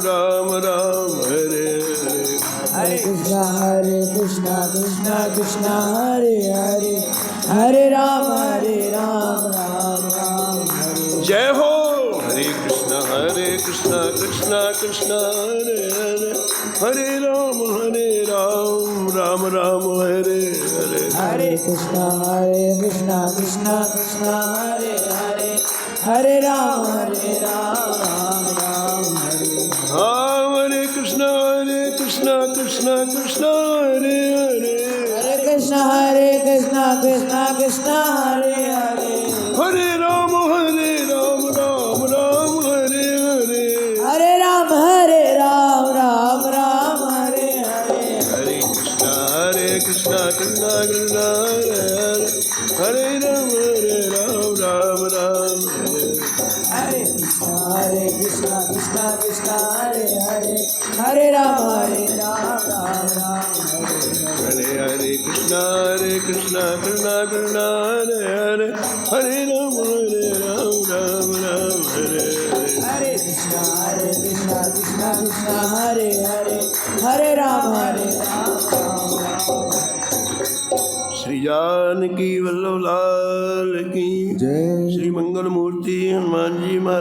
Speaker 1: राम राम हरे हरे
Speaker 2: हरे कृष्ण कृष्ण कृष्ण हरे हरे हरे राम राम राम हरे
Speaker 1: जय हो हरे कृष्ण कृष्ण कृष्ण हरे हरे हरे राम राम राम हरे हरे
Speaker 2: हरे कृष्ण कृष्ण कृष्ण हरे हरे हरे राम राम हरे
Speaker 1: हरे कृष्ण कृष्ण कृष्ण हरे हरे
Speaker 2: हरे कृष्ण कृष्ण कृष्ण हरे हरे
Speaker 1: हरे राम राम हरे हरे
Speaker 2: हरे राम राम हरे हरे
Speaker 1: हरे कृष्ण कृष्ण कृष्ण हरे हरे हरे राम राम राम हरे
Speaker 2: हरे कृष्ण कृष्ण हरे हरे हरे राम राम हरे
Speaker 1: हरे कृष्ण कृष्ण कृष्ण हरे हरे हरे राम राम हरे
Speaker 2: हरे कृष्ण कृष्ण कृष्ण हरे हरे हरे राम
Speaker 1: श्री जानकी वल्लभ लाल की
Speaker 2: जय
Speaker 1: श्री मंगल मूर्ति हनुमान जी महाराज।